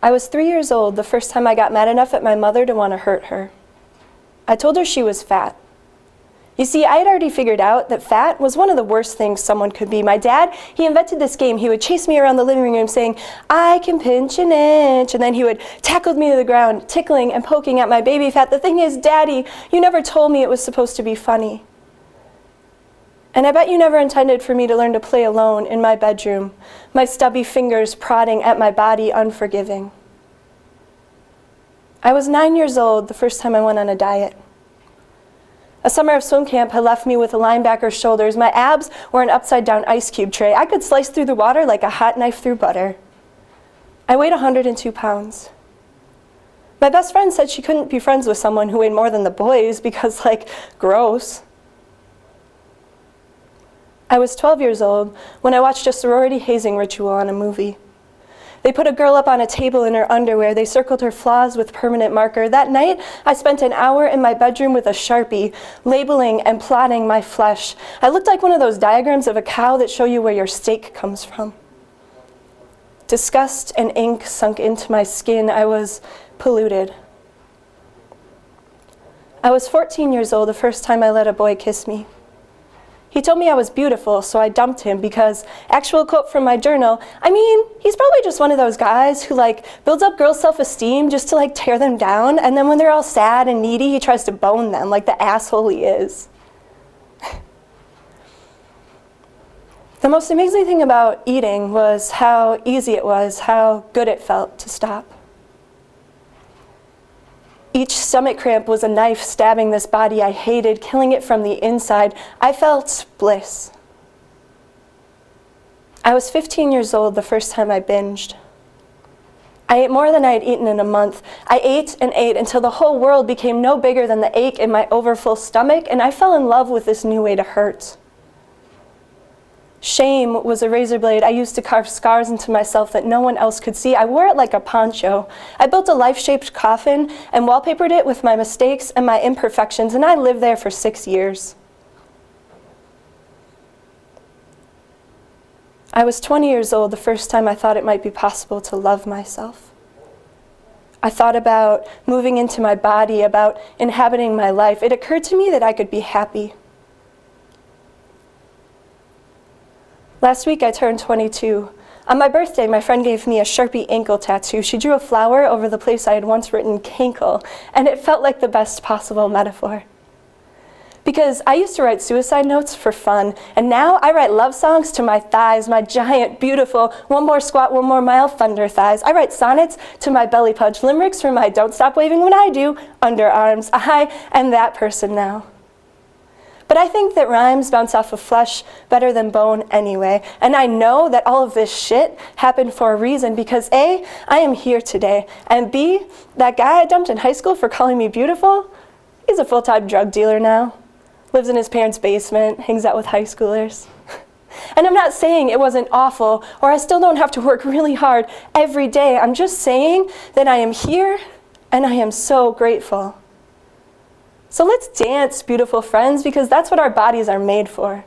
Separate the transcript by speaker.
Speaker 1: I was 3 years old the first time I got mad enough at my mother to want to hurt her. I told her she was fat. You see, I had already figured out that fat was one of the worst things someone could be. My dad, he invented this game. He would chase me around the living room saying, "I can pinch an inch," and then he would tackle me to the ground, tickling and poking at my baby fat. The thing is, Daddy, you never told me it was supposed to be funny. And I bet you never intended for me to learn to play alone in my bedroom, my stubby fingers prodding at my body, unforgiving. I was 9 years old the first time I went on a diet. A summer of swim camp had left me with a linebacker's shoulders. My abs were an upside-down ice cube tray. I could slice through the water like a hot knife through butter. I weighed 102 pounds. My best friend said she couldn't be friends with someone who weighed more than the boys because, gross. I was 12 years old when I watched a sorority hazing ritual on a movie. They put a girl up on a table in her underwear. They circled her flaws with permanent marker. That night, I spent an hour in my bedroom with a Sharpie, labeling and plotting my flesh. I looked like one of those diagrams of a cow that show you where your steak comes from. Disgust and ink sunk into my skin. I was polluted. I was 14 years old the first time I let a boy kiss me. He told me I was beautiful, so I dumped him because, actual quote from my journal, he's probably just one of those guys who builds up girls' self-esteem just to tear them down, and then when they're all sad and needy, he tries to bone them like the asshole he is. The most amazing thing about eating was how easy it was, how good it felt to stop. Each stomach cramp was a knife stabbing this body I hated, killing it from the inside. I felt bliss. I was 15 years old the first time I binged. I ate more than I had eaten in a month. I ate and ate until the whole world became no bigger than the ache in my overfull stomach, and I fell in love with this new way to hurt. Shame was a razor blade I used to carve scars into myself that no one else could see. I wore it like a poncho. I built a life-shaped coffin and wallpapered it with my mistakes and my imperfections, and I lived there for 6 years. I was 20 years old the first time I thought it might be possible to love myself. I thought about moving into my body, about inhabiting my life. It occurred to me that I could be happy. Last week I turned 22. On my birthday, my friend gave me a Sharpie ankle tattoo. She drew a flower over the place I had once written cankle, and it felt like the best possible metaphor. Because I used to write suicide notes for fun, and now I write love songs to my thighs, my giant, beautiful, one more squat, one more mile thunder thighs. I write sonnets to my belly pudge, limericks for my don't stop waving when I do underarms. I am that person now. But I think that rhymes bounce off of flesh better than bone anyway. And I know that all of this shit happened for a reason because A, I am here today. And B, that guy I dumped in high school for calling me beautiful, he's a full-time drug dealer now. Lives in his parents' basement, hangs out with high schoolers. And I'm not saying it wasn't awful or I still don't have to work really hard every day. I'm just saying that I am here and I am so grateful. So let's dance, beautiful friends, because that's what our bodies are made for.